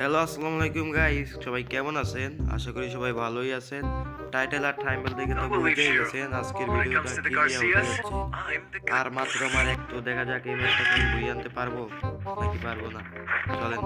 Hello, আসসালামু আলাইকুম guys. সবাই কেমন আছেন? আশা করি সবাই ভালোই আছেন। টাইটেল আর থাম্বনেল দেখে তো বুঝেই গেছেন আজকের ভিডিওটা কি নিয়ে হতে যাচ্ছে। আর মাত্র আমার একটু দেখা যাক এই ম্যাচটাকে আমি বই আনতে পারবো নাকি পারবো না। চলেন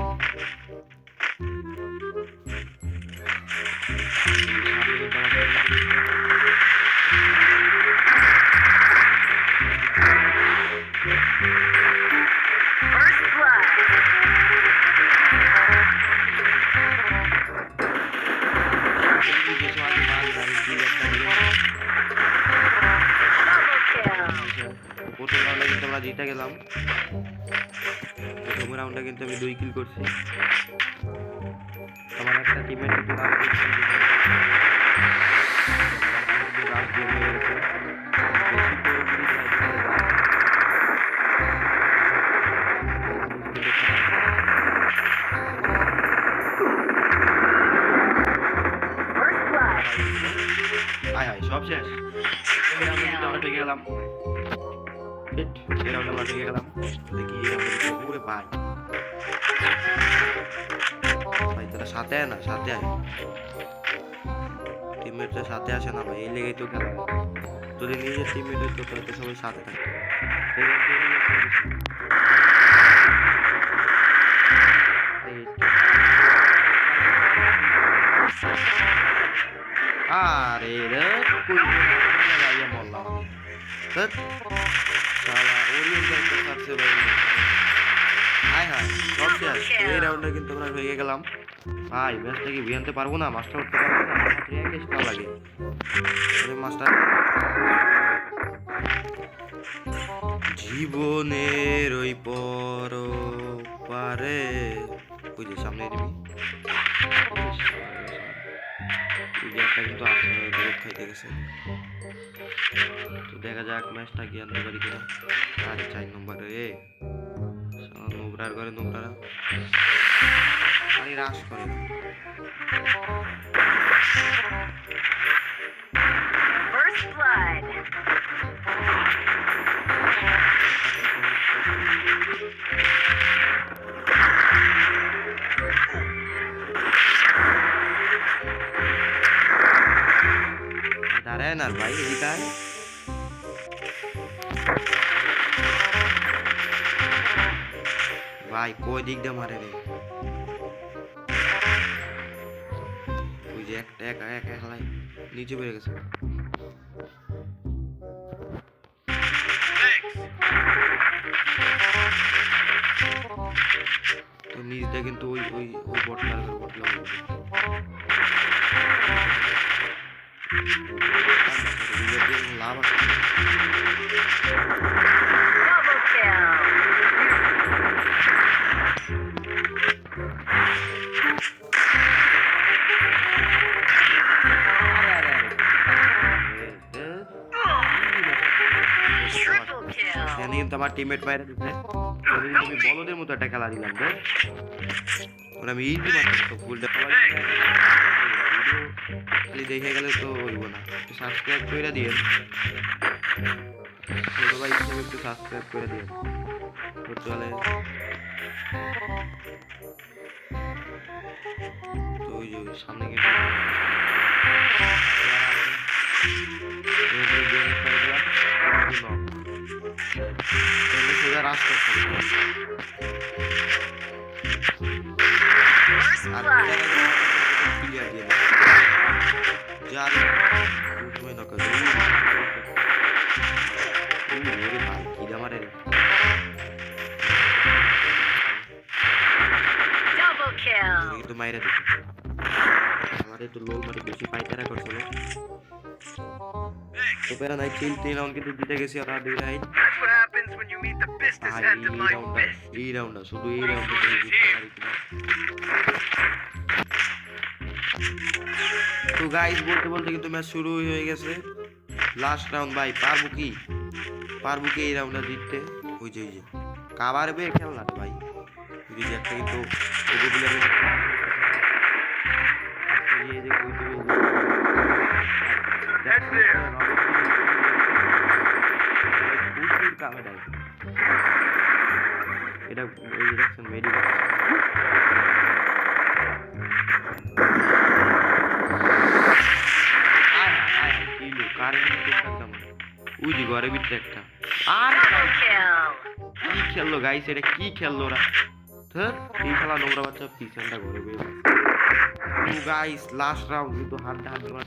প্রথম রাউন্ডে কিন্তু আমরা জিতে গেলাম। প্রথম রাউন্ডে কিন্তু আমি 2 কিল করছি। আমার একটা টিমমেট কিন্তু সব শেষ। আমরা ঠেকে গেলাম। আমরা ঠেকে গেলাম। দেখি পুরো ভাই তারা সাথে আয় না, সাথে আয়। টিমমেটরা সাথে আসে না ভাই, এই লেগেই তো খেলা। যদি নিজের টিমমেট হইতো তাহলে সবাই সাথে থাকে। আরে রে লাগাইয়া মরলাম আমি। শালা ওরিয়েন্টাল কাটছে ভাই। হায় হায়, সব শেষ। এই রাউন্ডে কিন্তু আমরা হয়ে গেলাম। ভাই ম্যাচটা কি ভিয়ানতে পারবো না? মাস্টার করতে পারবো না? মাত্র এক এক্সট্রা লাগে। মাস্টার জীবনের ওই পর পারে ওই যে সামনে দিবি একটা কিন্তু খাইতে গেছে। তো দেখা যাক ম্যাচটা কি আনতে পারি কিনা। আরে 4 নম্বরে নোবরার করে নোবরারা আরে রাশ করে দাঁড়ায় না ভাই, এদিকে ভাই কই দিক দিয়ে মারে রে। ওই যে একটা একলাই নিচে পড়ে গেছে। তো নিচটা কিন্তু ওই ওই ওই বটলার লাভ আছে। কিন্তু আমার টিমমেট বাইরে দিচ্ছে। আমি বলদের মতো একটা খেলা দিলাম রে। আমি ইজি মাত্র ফুলটা খালি দেখে গেলে তো হইব না। একটু সাবস্ক্রাইব করে দিয়ে ভাই, একটু সাবস্ক্রাইব করে দিয়ে চলে। তো ওই যে সামনে গিয়ে সোজা রাস্তা ক্লিয়ার দিয়ে যার ভাই কি দামারে কিন্তু মাইরে দিচ্ছে। আমার একটু লোক মানে বেশি পাইতারা করছিল। তো পেরা নাই, 3 রাউন্ড কিন্তু জিতে গেছি আর 2 রাউন্ড। এই রাউন্ডটা শুধু এই রাউন্ডে জিততে পারি কিনা। তো গাইস বলতে বলতে কিন্তু ম্যাচ শুরু হয়ে গেছে। লাস্ট রাউন্ড ভাই, পারবো কি এই রাউন্ডটা জিততে? ওই যে কাবার বে খেলনা ভাই, ওই যে একটা কিন্তু এটা ওই দেখছেন মেডিকেল ঘরের ভিতরে একটা। আর কি খেললো গাইস, এটা কি খেললো ওরা? ধর এই খেলা নোংরা বাচ্চা পিছনটা ঘরে বের। তো গাইস লাস্ট রাউন্ড কিন্তু হাড্ডা হাড্ডি মার।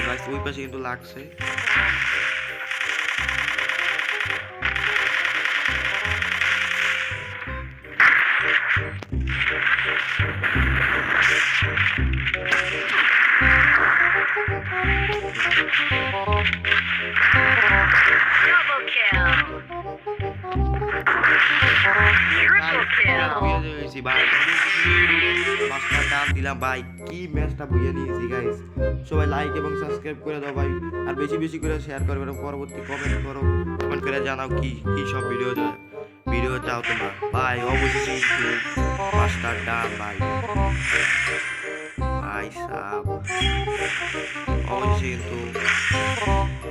গাইস ওই পাশে কিন্তু লাগছে। দিলাম ভাই, কি ম্যাচটা বুঝে নিয়েছি গাইস। সবাই লাইক এবং সাবস্ক্রাইব করে দাও ভাই, আর বেশি বেশি করে শেয়ার করবে এবং পরবর্তী কমেন্ট করে জানাও কি কি সব ভিডিও চাও তোমরা ভাই। অবশ্যই কিন্তু মাস্টার ডান ভাই সাব, অবশ্যই কিন্তু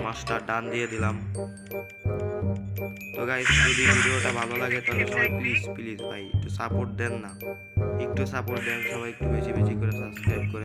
মাস্টার ডান দিয়ে দিলাম। তো গাইস যদি ভিডিওটা ভালো লাগে তাহলে সবাই প্লিজ ভাই একটু সাপোর্ট দেন না, একটু সাপোর্ট দেন সবাই, একটু বেশি বেশি করে সাবস্ক্রাইব করে।